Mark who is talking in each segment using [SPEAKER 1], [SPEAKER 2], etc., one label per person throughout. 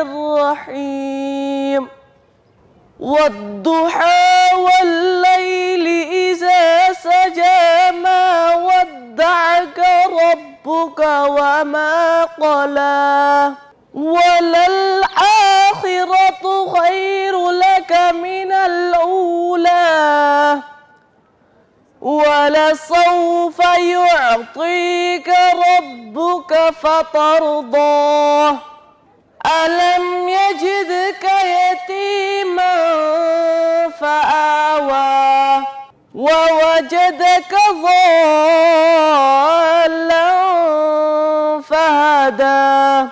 [SPEAKER 1] الرحيم والضحى والليل إذا سجى ما ودعك ربك وما قلى وللآخرة خير لك من الأولى ولسوف يعطيك ربك فترضى ألم يجدك يتيما فآوى ووجدك ضالا فهدى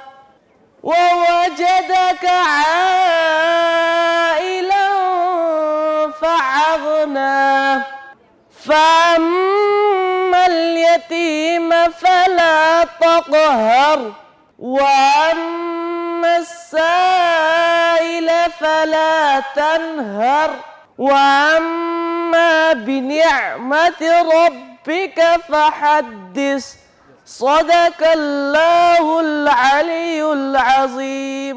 [SPEAKER 1] ووجدك عائلا فأغنى فأما اليتيم فلا تقهر وأما السائل فلا تنهر وأما بنعمة ربك فحدث صدق الله العلي العظيم.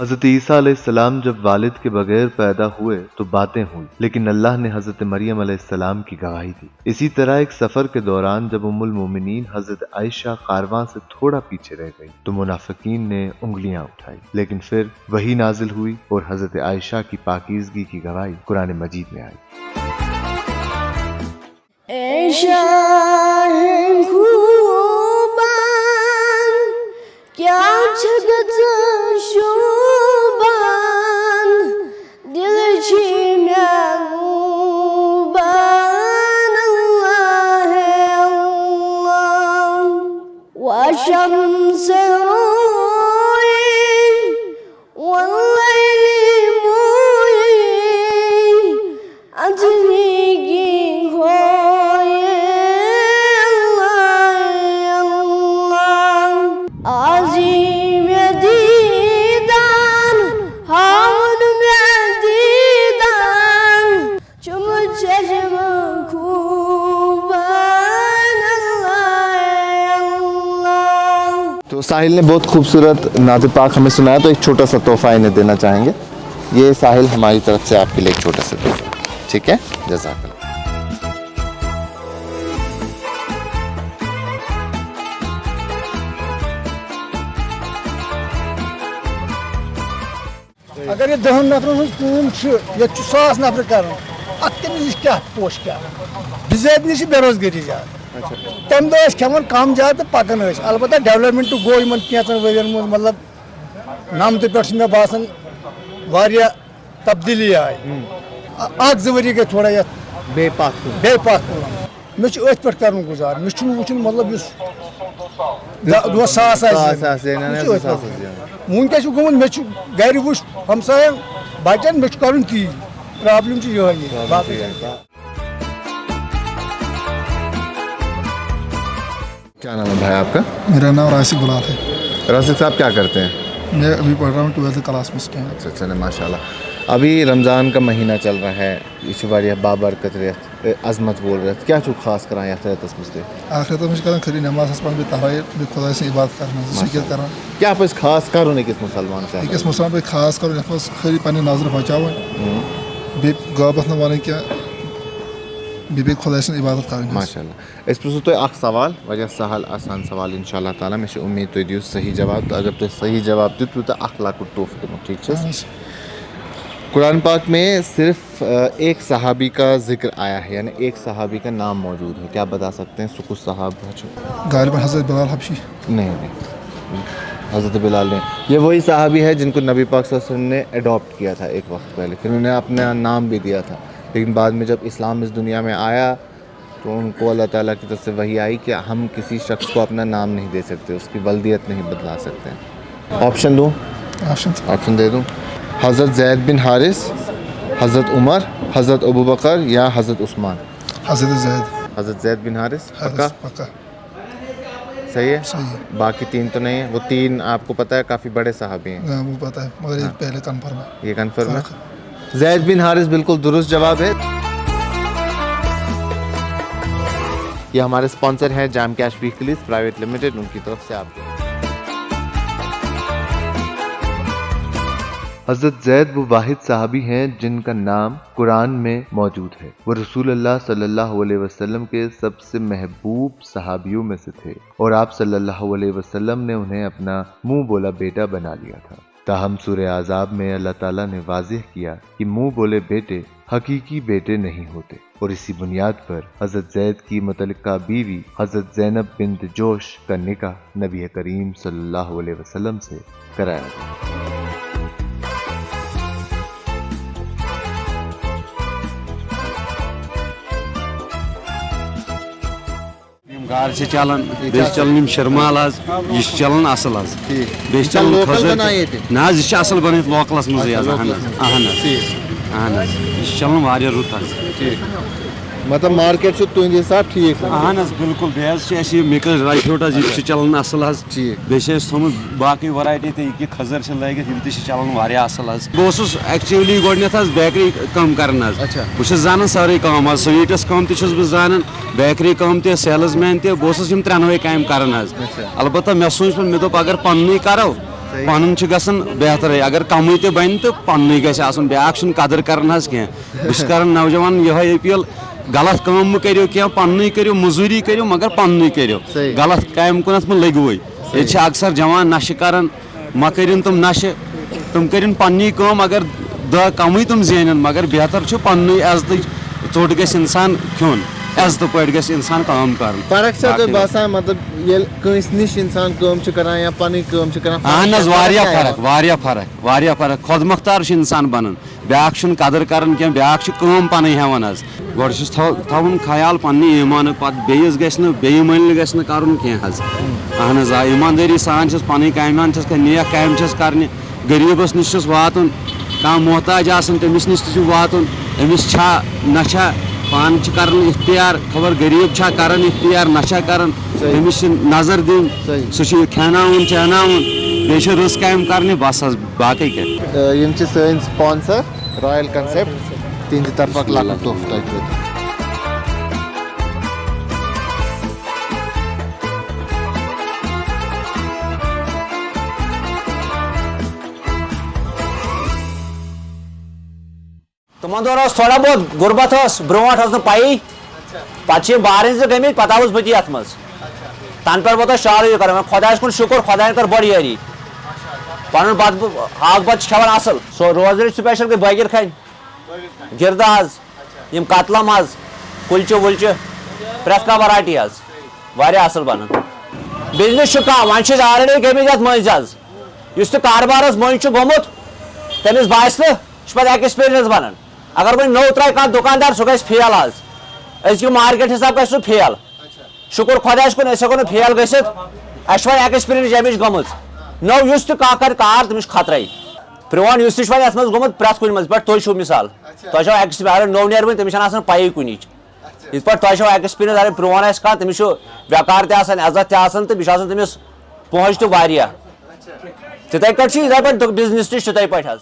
[SPEAKER 2] حضرت عیسیٰ علیہ السلام جب والد کے بغیر پیدا ہوئے تو باتیں ہوئی، لیکن اللہ نے حضرت مریم علیہ السلام کی گواہی دی۔ اسی طرح ایک سفر کے دوران جب ام المومنین حضرت عائشہ کارواں سے تھوڑا پیچھے رہ گئی تو منافقین نے انگلیاں اٹھائی، لیکن پھر وحی نازل ہوئی اور حضرت عائشہ کی پاکیزگی کی گواہی قرآن مجید میں آئی۔
[SPEAKER 3] ای شاہ خوبان کیا جگت شوبان دل چی محبوبان اللہ ہے اللہ و شمس روئی واللیل موئی ادنی کی کھوئی اللہ ہے اللہ عظیم دیدان ہاون میں دیدان چم چشم خوبان اللہ ہے اللہ۔
[SPEAKER 4] تو ساحل نے بہت خوبصورت نعت پاک ہمیں سنایا، تو ایک چھوٹا سا تحفہ انہیں دینا چاہیں گے۔ یہ ساحل ہماری طرف سے آپ کے لیے ایک چھوٹا سا تحفہ، ٹھیک ہے؟ جزاک اللہ۔
[SPEAKER 5] اگر یہ 10 نفرن ہز کٲم چھِ ییٚتہِ چھُ 100 نفر کران اتھ کٔمِس نِش کیٛاہ پوش کیٛاہ بِزٲتی نِش چھِ بے روزگٲری زیادٕ تَمہِ دۄہ ٲسۍ کھٮ۪وان کم زیادٕ تہٕ پکان ٲسۍ، البتہ ڈیولپمنٹ گوٚو یِمن کینٛژن ؤرین منٛز، مطلب 90 پٮ۪ٹھ چھِ مےٚ باسان واریاہ تبدیٖلی آیہِ، 1-2 ؤری گٔے تھوڑا یتھ
[SPEAKER 4] بے پاک
[SPEAKER 5] کُن۔ مےٚ چھُ أتھۍ پٮ۪ٹھ کرُن گُزار، مےٚ چھُنہٕ وٕچھُن مطلب یُس دۄہ 100 آسہِ وٕنکٮ۪س چھُ گوٚمُت مےٚ چھُ گرِ وٕچھ ہمساین بچن مےٚ چھُ کرُن تی پرابلم چھِ یِہوٚے باقٕے۔
[SPEAKER 4] کیا نام ہے بھائی آپ کا؟
[SPEAKER 6] میرا نام راسک گلال ہے۔
[SPEAKER 4] راسک صاحب کیا کرتے ہیں؟
[SPEAKER 6] میں ابھی پڑھ رہا ہوں 12th کلاس میں اسٹوڈنٹ۔
[SPEAKER 4] اچھا اچھا، ماشاء اللہ۔ ابھی رمضان کا مہینہ چل رہا ہے، یہ چھِ واریاہ بابرکت رٮ۪تھ، عظمت وول رٮ۪تھ، کیٛاہ چھُو خاص کران یتھ رٮ۪تس منٛز تُہۍ؟
[SPEAKER 6] اکھ رٮ۪تس منٛز چھِ کران خٲلی نٮ۪ماز پران بیٚیہِ تحرایت بیٚیہِ خۄداے سٕنٛز عبادت کران ذِکر کران۔
[SPEAKER 4] کیٛاہ پَزِ خاص کرُن أکِس مُسلمان سے؟
[SPEAKER 6] أکِس مُسلمان پَزِ خاص کرُن یتھ منٛز خٲلی پننہِ نظرٕ بچاوٕنۍ، بیٚیہِ غٲبت نہٕ وَنٕنۍ کینٛہہ، بیٚیہِ بیٚیہِ خۄداے سٕنٛز عبادت کرٕنۍ۔
[SPEAKER 4] ماشاء اللہ۔ أسۍ پرٛژھو تۄہہِ اکھ سوال، واریاہ سہل آسان سوال اِنشاء اللہ تعالیٰ، مےٚ چھِ اُمید تُہۍ دِیِو صحیح جواب، تہٕ اگر تُہۍ صحیح جواب دِتوٕ تہٕ اکھ لۄکُٹ طوفہٕ دِمو، ٹھیٖک چھِ حظ؟ قرآن پاک میں صرف ایک صحابی کا ذکر آیا ہے، یعنی ایک صحابی کا نام موجود ہے، کیا بتا سکتے ہیں؟ سکھ صحابہ
[SPEAKER 6] غالباً حضرت بلال حبشی۔
[SPEAKER 4] نہیں، حضرت بلال نے، یہ وہی صحابی ہے جن کو نبی پاک صلی اللہ علیہ وسلم نے اڈاپٹ کیا تھا ایک وقت پہلے، پھر انہیں اپنا نام بھی دیا تھا، لیکن بعد میں جب اسلام اس دنیا میں آیا تو ان کو اللہ تعالیٰ کی طرف سے وحی آئی کہ ہم کسی شخص کو اپنا نام نہیں دے سکتے، اس کی ولدیت نہیں بدلا سکتے۔ آپشن دوں؟ آپشن دے دوں؟ حضرت زید بن حارث، حضرت عمر، حضرت ابو بکر یا حضرت عثمان؟
[SPEAKER 6] حضرت زید۔
[SPEAKER 4] حضرت زید بن حارث پکا؟
[SPEAKER 6] پکا
[SPEAKER 4] صحیح ہے؟
[SPEAKER 6] صحیح ہے۔
[SPEAKER 4] باقی 3 تو نہیں ہے، وہ 3 آپ کو پتہ ہے کافی بڑے صحابی ہیں۔
[SPEAKER 6] وہ پتہ ہے مگر یہ پہلے کنفرم ہے۔
[SPEAKER 4] یہ کنفرم ہے؟ زید بن حارث بالکل درست جواب ہے۔ یہ ہمارے اسپانسر ہیں جام کیش ویکلیز پرائیویٹ لمیٹڈ، ان کی طرف سے آپ کو
[SPEAKER 2] حضرت زید وہ واحد صحابی ہیں جن کا نام قرآن میں موجود ہے۔ وہ رسول اللہ صلی اللہ علیہ وسلم کے سب سے محبوب صحابیوں میں سے تھے، اور آپ صلی اللہ علیہ وسلم نے انہیں اپنا منہ بولا بیٹا بنا لیا تھا۔ تاہم سورہ احزاب میں اللہ تعالیٰ نے واضح کیا کہ منہ بولے بیٹے حقیقی بیٹے نہیں ہوتے، اور اسی بنیاد پر حضرت زید کی متعلقہ بیوی حضرت زینب بنت جوش کا نکاح نبی کریم صلی اللہ علیہ وسلم سے کرایا گیا۔
[SPEAKER 7] گاڑ سے چلان بیس چلان یم شرمال حظ یہ چلان اصل حظ بیس چلان خزر نہ حظ یہ اصل بنت لوکلس مزے حظ اہن حظ اہن حظ یہ چلان واریاہ رُت حظ۔
[SPEAKER 4] مطلب مارکیٹ چھُ تُہنٛدِ حساب ٹھیٖک؟
[SPEAKER 7] اہن حظ بالکل بیٚیہِ حظ چھِ اَسہِ یہِ مِکٕس ڈرٛاے فرٛوٗٹ حظ یہِ تہِ چھِ چلان اصل حظ، بیٚیہِ چھِ اَسہِ تھوٚمُت باقٕے ویرایٹی تہِ یہِ کھٔزٕر چھِ لٲگِتھ یِم تہِ چھِ چلان واریاہ اصل حظ۔ بہٕ اوسُس ایکچُؤلی گۄڈٕنیتھ حظ بیکری کٲم کران حظ، بہٕ چھُس زانان سٲرٕے کٲم حظ، سویٖٹس کٲم تہِ چھُس بہٕ زانان، بیکری کٲم تہِ، سیلٕز مین تہِ، بہٕ اوسُس یِم 3 کامہِ کران حظ۔ البتہ مےٚ سوٗنٛچ پتہٕ مےٚ دوٚپ اگر پننُے کرو پنن چھ گژھان بہترے اگر کمٕے تہِ بنہِ تہٕ پننُے گژھِ آسُن بیٛاکھ چھُنہٕ قدر کران حظ کینٛہہ بہٕ چھُس کران نوجوان یِہوے أپیٖل غلط کٲم مہٕ کٔرِو کینٛہہ پننُے کٔرِو موٚزوٗری کٔرِو مگر پننُے کٔرِو غلط کامہِ کُنتھ مہٕ لٔگِوٕے ییٚتہِ چھِ اکثر جوان نشہٕ کران مہ کٔرِنۍ تِم نشہٕ تِم کٔرِنۍ پننی کٲم اگر دہ کمٕے تِم زینن مگر بہتر چھُ پننُے عزتٕچ ژوٚٹ گژھِ انسان کھیوٚن عزتہٕ پٲٹھۍ گژھِ انسان کٲم کرُن
[SPEAKER 4] فرق چھا تۄہہِ باسان مطلب ییٚلہِ کٲنٛسہِ نِش انسان کٲم چھُ کران یا پنٕنۍ کٲم چھُ کران
[SPEAKER 7] اہن حظ واریاہ فرق خۄد مۄختار چھُ انسان بنان بیٛاکھ چھُنہٕ قدر کران کینٛہہ بیٛاکھ چھُ کٲم پنٕنۍ ہٮ۪وان حظ گۄڈٕ چھُس تھاوُن خیال پننہِ ایٖمانُک پتہٕ بیٚیِس گژھِ نہٕ بے ایٖمٲنی گژھِ نہٕ کرُن کینٛہہ حظ اہن حظ آ ایٖماندٲری سان چھس پنٕنۍ کامہِ چھس کانٛہہ نیک کامہِ چھس کرنہِ غریٖبس نِش چھُس واتُن کانٛہہ محتاج آسان تٔمِس نِش تہِ چھُ واتُن أمِس چھا نہ چھا پانہٕ چھِ کران اختیار خبر غریٖب چھا کران اختیار نہ چھا کران أمِس چھِ نظر دِنۍ سُہ چھُ کھٮ۪ناوُن چٮ۪ناوُن بیٚیہِ چھِ رٕژ کامہِ کرنہِ بس حظ باقٕے کیٛاہ
[SPEAKER 4] یِم چھِ سٲنۍ سپانسر رایل کنسپٹ تِہنٛدِ طرفہٕ اکھ لۄکُٹ تحفہٕ تۄہہِ خٲطرٕ.
[SPEAKER 8] تمن دۄہن اوس تھوڑا بہت غربت ٲس برونٛٹھ ٲس نہٕ پیی پتہٕ چھِ یِم بارٕنۍ زٕ گٔمٕتۍ پتہٕ آوُس بہٕ تہِ یتھ منٛز تنہٕ پٮ۪ٹھ ووت اَسہِ چالوٗ کران خۄدایس کُن شُکُر خۄداین کٔر بٔڑ یٲری پنُن بتہٕ ہاکھ بتہٕ چھِ کھٮ۪وان اصٕل سُہ روزدٔری سپیشل گٔے بٲگِر کھنہِ گردٕ حظ یِم کتلم حظ کُلچہِ وُلچہِ پرٛٮ۪تھ کانٛہہ ویرایٹی حظ واریاہ اصٕل بنان بِزنس چھُ کم وۄنۍ چھِ أسۍ آلریڈی گٔمٕتۍ یتھ مٔنٛزۍ حظ یُس تہِ کاربارس مٔنٛزۍ چھُ گوٚمُت تٔمِس باسہِ نہٕ یہِ چھُ پتہٕ ایکٕسپیٖرینس بنان اگر وۄنۍ نوٚو ترٛایہِ کانٛہہ دُکاندار سُہ گژھِ فیل حظ أزکہِ مارکیٹ حساب گژھِ سُہ فیل شُکُر خۄدایس کُن أسۍ ہٮ۪کو نہٕ فیل گٔژھِتھ اَسہِ چھِ وۄنۍ ایکٕسپیٖرینس اَمِچ گٔمٕژ نوٚو یُس تہِ کانٛہہ کرِ کار تٔمِس چھُ خطرے پرٛون یُس تہِ چھُ وۄنۍ یتھ منٛز گوٚمُت پرٛٮ۪تھ کُنہِ منٛز پٮ۪ٹھ تُہۍ چھِو مِثال تۄہہِ چھو اگر نوٚو نیرِ وۄنۍ تٔمِس چھنہٕ آسان پیی کُنِچ یِتھ پٲٹھۍ تۄہہِ چھو ایکٕسپیٖرینس اگر پرٛون آسہِ کانٛہہ تٔمِس چھُ ویکار تہِ آسان عزت تہِ آسان تہٕ بیٚیہِ چھُ آسان تٔمِس پہنچ تہِ واریاہ تِتھٕے کٲٹھۍ چھُ یِتھٕے پٲٹھۍ بِزنس تہِ چھُ تِتھٕے پٲٹھۍ حظ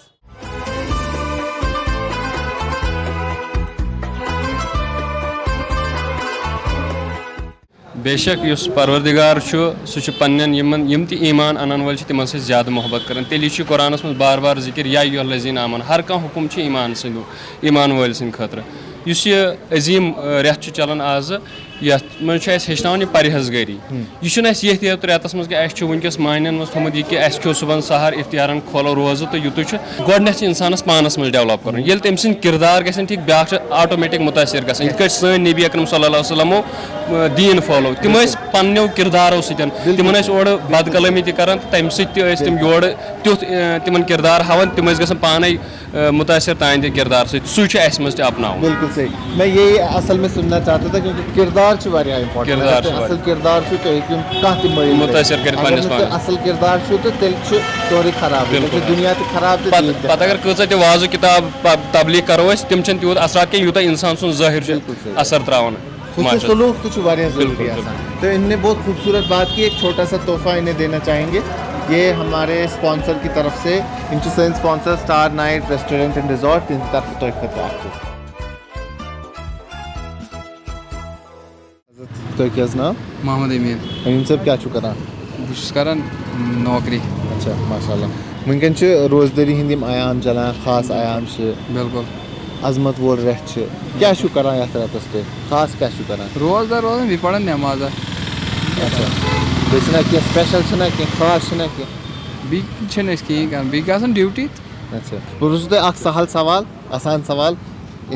[SPEAKER 9] بے شک یُس پروردگار چھُ سُہ چھُ پننٮ۪ن یِم تہِ ایٖمان انن وٲلۍ چھِ تِمن سۭتۍ زیادٕ محبت کران تیٚلی چھُ قرآنس منٛز بار بار ذِکر یا ایُہا الذیٖنَ آمنوٗ ہر کانٛہہ حُکُم چھُ ایٖمان وٲلۍ سٕنٛدِ خٲطرٕ یُس یہِ عظیٖم رٮ۪تھ چھُ چلان آزٕ یتھ منٛز چھُ اَسہِ ہیٚچھناوان یہِ پرہیزگٲری یہِ چھُنہٕ اَسہِ ییٚتھۍ رٮ۪تس منٛز کہِ اَسہِ چھُ وٕنکیٚس مانٮ۪ن منٛز تھوٚمُت یہِ کہِ اَسہِ کھیوٚو صُبحن سحر اِفتِیارن کھولو روزٕ تہٕ یِتُے چھُ گۄڈٕنیتھ چھُ انسانس پانس منٛز ڈیولپ کرُن ییٚلہِ تٔمۍ سٕنٛدۍ کِردار گژھن ٹھیٖک بیاکھ چھُ آٹومیٹِک مُتٲثر گژھان یِتھ کٲٹھۍ سٲنۍ نبی اکرم صلی اللہ وسلمو دیٖن فالو تِم ٲسۍ پننیو کِردارو سۭتۍ تِمن ٲسۍ اورٕ بد کلٲمی تہِ کران تہٕ تمہِ سۭتۍ تہِ ٲسۍ تِم یورٕ تیُتھ تِمن کِردار ہاوان تِم ٲسۍ گژھان پانے مُتٲثر تہنٛدِ کِردار سۭتۍ سُے چھُ اَسہِ منٛز تہِ اپناوُن
[SPEAKER 4] بالکل صحیح میں یہی اصل میں سننا چاہتا تھا کیونکہ کردار چھُ واریاہ امپارٹنٹ اصل کردار چھُ تُہۍ ہیٚکِو کانٛہہ تہِ مٲیل
[SPEAKER 9] مُتٲثر کٔرِتھ پننِس پانس
[SPEAKER 4] اصل کردار چھُ تہٕ تیٚلہِ چھُ سورُے خراب دُنیا تہِ خراب
[SPEAKER 9] پتہٕ اگر کۭژاہ تہِ وازٕ کِتاب تبلیٖغ کرو أسۍ تِم چھِنہٕ تیوٗت اثرات کینٛہہ یوٗتاہ انسان سُنٛد ظٲہِر چھُ اثر تراوان
[SPEAKER 4] حسن سلوک تو واریاہ ضروری آسان تو ان نے بہت خوبصورت بات کی ایک چھوٹا سا تحفہ انہیں دینا چاہیں گے یہ ہمارے اسپانسر کی طرف سے ان کی سین sponsor star night restaurant and resort ان کی طرف سے خطرہ آپ کو تۄہہِ کیٛاہ حظ ناو
[SPEAKER 10] محمد امیٖن
[SPEAKER 4] امین صٲب کیٛاہ چھُو کران
[SPEAKER 10] بہٕ چھُس کران نوکری
[SPEAKER 4] اچھا ماشاء اللہ وٕنکٮ۪ن چھِ روزدٲری ہِنٛدۍ یِم ایام چلان خاص ایام چھِ
[SPEAKER 10] بِلکُل
[SPEAKER 4] عظمت وول رٮ۪تھ چھِ کیٛاہ چھُو کران یتھ رٮ۪تس تُہۍ خاص کیٛاہ چھُو کران
[SPEAKER 10] روزدار روزان بیٚیہِ پران نٮ۪مازا
[SPEAKER 4] اچھا بیٚیہِ چھِنہ کینٛہہ سپیشل چھِنہ کینٛہہ خاص چھِنہ کینٛہہ
[SPEAKER 10] بیٚیہِ چھِنہٕ أسۍ کِہیٖنۍ کران بیٚیہِ گژھان ڈیوٹی
[SPEAKER 4] اچھا بہٕ پرٛژھو تۄہہِ اکھ سہل سوال آسان سوال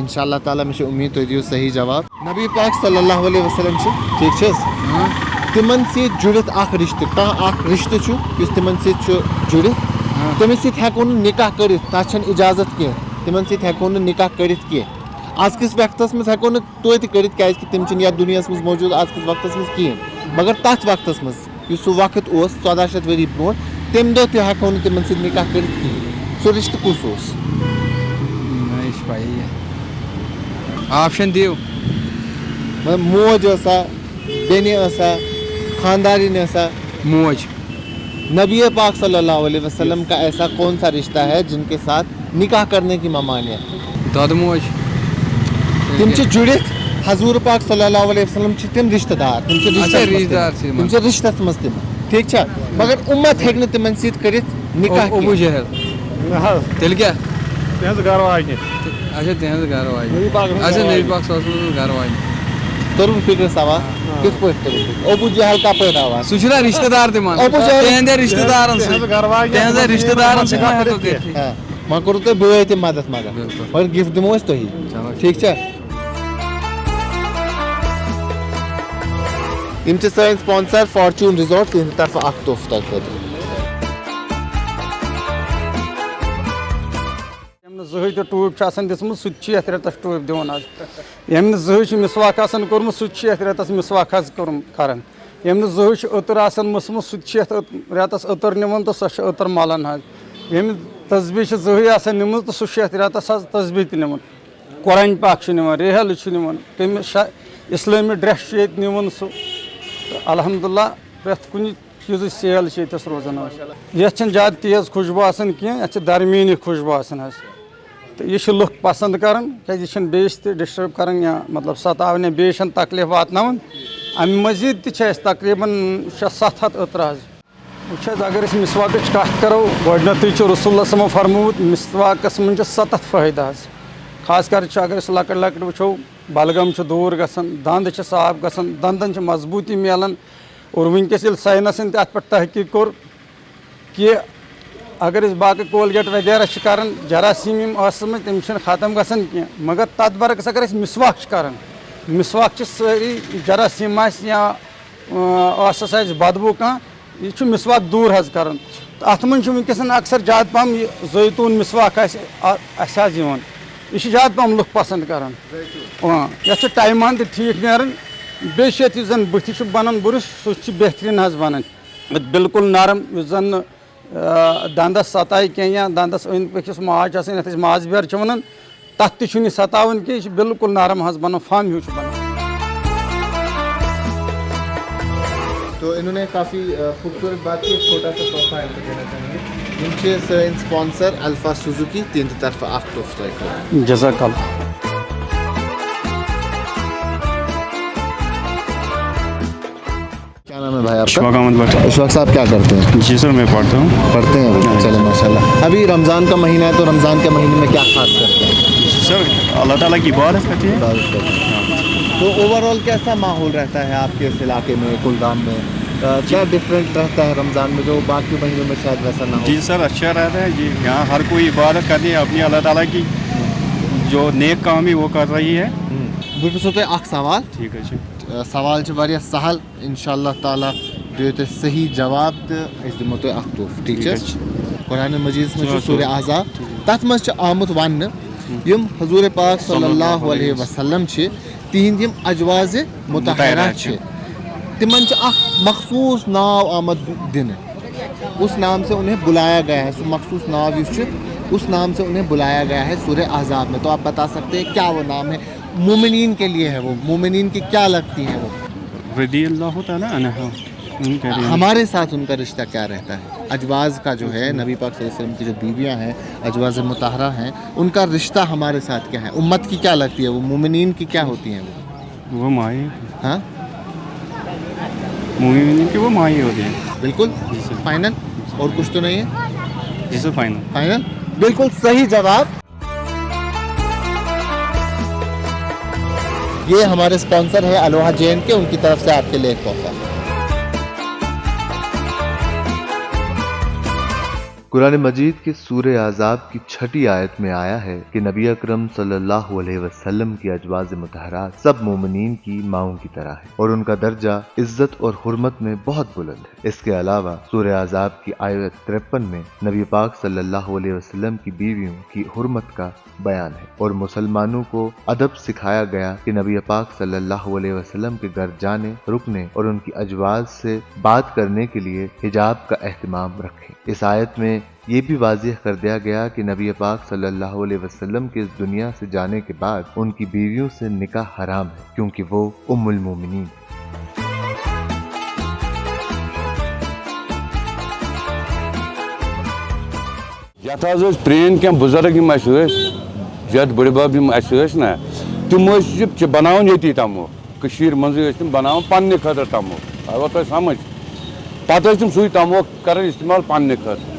[SPEAKER 4] انشاء اللہ تعالیٰ مےٚ چھِ اُمید تُہۍ دِیِو صحیح جواب نبی پاک صلی اللہ علیہ وسلم چھِ ٹھیٖک چھِ حظ تِمن سۭتۍ جُڑِتھ اکھ رِشتہٕ کانٛہہ اکھ رِشتہٕ چھُ یُس تِمن سۭتۍ چھُ جُڑِتھ تٔمِس سۭتۍ ہٮ۪کو نہٕ نِکاح کٔرِتھ تتھ چھنہٕ اِجازت کینٛہہ تِمن سۭتۍ ہٮ۪کو نہٕ نِکاح کٔرِتھ کینٛہہ أزکِس وقتس منٛز ہٮ۪کو نہٕ توتہِ کٔرِتھ کیازِ تِم چھِنہٕ یتھ دُنیاہس منٛز موٗجوٗد أزکِس وقتس منٛز کِہینۍ مگر تتھ وقتس منٛز یُس سُہ وقت اوس 1400 ؤری برونٛٹھ تمہِ دۄہ تہِ ہٮ۪کو نہٕ تِمن سۭتۍ نِکاح کٔرِتھ کِہینۍ سُہ رِشتہٕ کُس اوس
[SPEAKER 10] یہِ چھِ پَیی آپشن دِیِو
[SPEAKER 4] مطلب موج ٲسا بیٚنہِ ٲسا خاندارِنۍ ٲسا
[SPEAKER 10] موج
[SPEAKER 4] نبی پاک صلی اللہ علیہ وسلم کا ایسا کون سا رشتہ ہے جن کے ساتھ نکاح کرنے کی ممانعت
[SPEAKER 10] دۄدٕ موج
[SPEAKER 4] تِم چھِ جُڑِتھ حضوٗر پاک صلی اللہ علیہ وسلم چھِ تِم رشتہٕ دار تِم چھِ رشتس منٛز تِم چھِ رشتس منٛز تِم ٹھیٖک چھا مگر اُمت ہیٚکہِ نہٕ تِمن سۭتۍ کٔرِتھ نکاح
[SPEAKER 10] ابو جہل تیل کیا
[SPEAKER 5] تہذ گھر واجنہِ
[SPEAKER 10] اچھا تہذ گھر واجنہِ اچھا نبی پاک صلی اللہ علیہ وسلم گھر واجنہِ
[SPEAKER 4] ترُن فکر سوال کِتھ پٲٹھۍ ترُن فکر ابو جہل کپٲرۍ آو
[SPEAKER 10] سُہ چھُنہ رشتہٕ دار تِمن تِہنٛدٮ۪ن رشتہٕ دارن تِہنٛزن رشتہٕ دارن سۭتۍ ما ہٮ۪کو کٔرِتھ
[SPEAKER 4] وۄنۍ کوٚروٕ تۄہہِ بٲے تہِ مدد مگر مگر گفٹ دِمو أسۍ تۄہی ٹھیٖک چھا یِم چھِ سٲنۍ سپانسر فارچوٗن رِزاٹ تِہنٛدِ طرفہٕ اکھ تحفہٕ تۄہہِ خٲطرٕ
[SPEAKER 5] زٕہٕنۍ تہِ ٹوٗپۍ چھِ آسان دِژمٕژ سُہ تہِ چھِ یَتھ رٮ۪تَس ٹوٗپۍ دِوان حظ ییٚمۍ نہٕ زٕہٕنۍ چھِ مِسواک آسان کوٚرمُت سُہ تہِ چھِ یَتھ رٮ۪تَس مِسواک حظ کران ییٚمۍ نہٕ زٕہٕنۍ چھِ أتٕر آسان مٕژمٕژ سُہ تہِ چھِ یَتھ رٮ۪تَس أتٕر نِوان تہٕ سۄ چھِ أتٕر مَلان حظ ییٚمۍ تسبیٖح چھِ زٕہٕنۍ آسان نِمٕژ تہٕ سُہ چھِ یَتھ رٮ۪تَس حظ تسبیٖح تہِ نِوان قۄرانہِ پاک چھُ نِوان ریحل چھُ نِوان تٔمِس اِسلٲمی ڈرٛٮ۪س چھُ ییٚتہِ نِوان سُہ تہٕ الحمدُاللہ پرٛٮ۪تھ کُنہِ چیٖزٕچ سیل چھِ ییٚتٮ۪س روزان حظ یَتھ چھِنہٕ زیادٕ تیز خوشبوٗ آسان کینٛہہ یَتھ چھِ درمیٲنی خوشبوٗ آسان حظ تہٕ یہِ چھِ لُکھ پَسنٛد کَران کیٛازِ یہِ چھِنہٕ بیٚیِس تہِ ڈِسٹٲرٕب کَران یا مطلب سَتاوان یا بیٚیِس چھَنہٕ تکلیٖف واتناوان اَمہِ مٔزیٖد تہِ چھِ اَسہِ تقریٖباً 600-700 أترٕ حظ وٕچھ حظ اگر أسۍ مِسواکٕچ کَتھ کَرو گۄڈٕنٮ۪تھٕے چھُ رسول اللہ صٲبن فرمومُت مِسواکَس منٛز چھِ 7 فٲیدٕ حظ خاص کر چھِ اگر أسۍ لۄکٕٹۍ لۄکٕٹۍ وٕچھو بلغم چھُ دوٗر گژھان دنٛد چھِ صاف گژھان دنٛدن چھِ مضبوٗطی میلان اور وٕنکٮ۪س ییٚلہِ ساینَسن تہِ اَتھ پٮ۪ٹھ تحقیٖق کوٚر کہِ اگر أسۍ باقٕے کولگیٹ وغیرہ چھِ کَران جراثیٖم یِم ٲسمٕتۍ تِم چھِنہٕ ختم گژھان کینٛہہ مگر تَتھ برعکس اگر أسۍ مِسواک چھِ کَران مِسواک چھِ سٲری جراثیٖم آسہِ یا ٲسَس آسہِ بدبوٗ کانٛہہ یہِ چھُ مِسواک دوٗر حظ کَران تہٕ اَتھ منٛز چھُ وٕنکٮ۪س اکثر زیادٕ پَہم یہِ زٲیتوٗن مِسواک آسہِ اَسہِ حظ یِوان یہِ چھِ زیادٕ پَہم لُکھ پَسنٛد کَران یَتھ چھُ ٹایمان تہِ ٹھیٖک نیران بیٚیہِ چھِ یَتھ یُس زَن بٕتھِ چھُ بَنان بُرُش سُہ چھُ بہتریٖن حظ بَنان بِلکُل نرم یُس زَن نہٕ دنٛدَس سَتایہِ کینٛہہ یا دنٛدَس أنٛدۍ پٔکۍ یُس ماز چھُ آسان یَتھ أسۍ ماز بیٚر چھِ وَنان تَتھ تہِ چھُنہٕ یہِ سَتاوان کینٛہہ یہِ چھُ بِلکُل نرم حظ بَنان فَم ہیوٗ چھُ بَنان
[SPEAKER 4] تو انہوں نے کافی خوبصورت بات کی چھوٹا سا تحفہ ان کو دینا چاہیں گے ان کے سٲنۍ سپانسر الفا سوزوکی تِہنٛدِ طرفہٕ اکھ تحفہٕ تۄہہِ خٲطرٕ
[SPEAKER 5] جزاک اللہ
[SPEAKER 4] کیا نام ہے بھائی آپ کا؟ اشفاق صاحب کیا کرتے ہیں؟
[SPEAKER 11] جی سر میں پڑھتا ہوں.
[SPEAKER 4] پڑھتے ہیں چلے ماشاء اللہ. ابھی رمضان کا مہینہ ہے تو رمضان کے مہینے میں کیا خاص کرتے ہیں؟
[SPEAKER 11] سر اللہ تعالیٰ کی عبادت کرتے ہیں.
[SPEAKER 4] تو اوور آل کیسا ماحول رہتا ہے آپ کے اس علاقے میں کلگام میں؟ کیا ڈفرینٹ رہتا ہے رمضان میں جو باقی مہینوں میں شاید ویسا نہ ہو؟
[SPEAKER 11] جی سر اچھا رہتا ہے جی یہاں ہر کوئی عبادت کرتی ہے اپنی اللہ تعالیٰ کی جو نیک کام ہے وہ کر رہی ہے.
[SPEAKER 4] بہٕ پرٛژھو تۄہہِ اکھ سوال.
[SPEAKER 11] ٹھیٖک حظ چھُ.
[SPEAKER 4] سوال چھُ واریاہ سہل اِنشاء اللہ تعالیٰ دِیِو تُہۍ صحیح جواب تہٕ أسۍ دِمو تۄہہِ اکھ تحفہٕ ٹھیٖک چھا؟ قرآنِ مجیٖدس منٛز چھُ سورہ احزاب تتھ منٛز چھُ آمُت وننہٕ یِم حضوٗرِ پاک صلی اللہ علیہ وسلم چھِ تِہنٛدۍ یِم اجوازِ مطہرہ چھِ تِمن چھُ اکھ مخصوٗص ناو آمُت دِنہٕ اس نام سے انہیں بلایا گیا ہے سُہ مخصوٗص ناو یُس چھُ اس نام سے انہیں بلایا گیا ہے سورہ احزاب میں. تو آپ بتا سکتے ہیں کیا وہ نام ہے؟ مومنین کے لیے ہے وہ. مومنین کی کیا لگتی ہیں وہ؟
[SPEAKER 11] رضی اللہ تعالیٰ عنہ.
[SPEAKER 4] ہمارے ساتھ ان کا رشتہ کیا رہتا ہے؟ اجواز کا جو ہے نبی پاک صلی اللہ علیہ وسلم کی جو بیویاں ہیں اجواز مطہرہ ہیں ان کا رشتہ ہمارے ساتھ کیا ہے؟ امت کی کیا لگتی ہے وہ؟ مومنین کی کیا ہوتی ہیں
[SPEAKER 11] وہ مائی.
[SPEAKER 4] ہاں
[SPEAKER 11] مومنین کی وہ مائی ہوتی ہیں.
[SPEAKER 4] بالکل فائنل اور کچھ تو نہیں ہے؟
[SPEAKER 11] جی سر فائنل.
[SPEAKER 4] فائنل بالکل صحیح جواب. یہ ہمارے اسپانسر ہے الوہا جین کے ان کی طرف سے آپ کے لیے ایک تحفہ.
[SPEAKER 2] قرآن مجید کی سورہ احزاب کی 6 آیت میں آیا ہے کہ نبی اکرم صلی اللہ علیہ وسلم کی ازواج مطہرات سب مومنین کی ماؤں کی طرح ہے اور ان کا درجہ عزت اور حرمت میں بہت بلند ہے. اس کے علاوہ سورہ احزاب کی آیت 53 میں نبی پاک صلی اللہ علیہ وسلم کی بیویوں کی حرمت کا بیان ہے اور مسلمانوں کو ادب سکھایا گیا کہ نبی پاک صلی اللہ علیہ وسلم کے گھر جانے رکنے اور ان کی ازواج سے بات کرنے کے لیے حجاب کا اہتمام رکھیں. اس آیت میں یہ بھی واضح کر دیا گیا کہ نبی پاک صلی اللہ علیہ وسلم کے اس دنیا سے جانے کے بعد ان کی بیویوں سے نکاح حرام ہے کیونکہ وہ ام المومنین.
[SPEAKER 7] یتھ حظ ٲسۍ پرٛٲنۍ کینٛہہ بُزرگ یِم اَسہِ ٲسۍ جد بٔڑِ بب یِم اَسہِ ٲسۍ نا تِم ٲسۍ بَناوان ییٚتی تَموکھ کٔشیٖرِ منٛزٕے ٲسۍ تِم بَناوان پنٛنہِ خٲطرٕ تَموکھ آوا تۄہہِ سمجھ پَتہٕ ٲسۍ تِم سُے تَموکھ کَران اِستعمال پنٛنہِ خٲطرٕ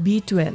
[SPEAKER 12] B12,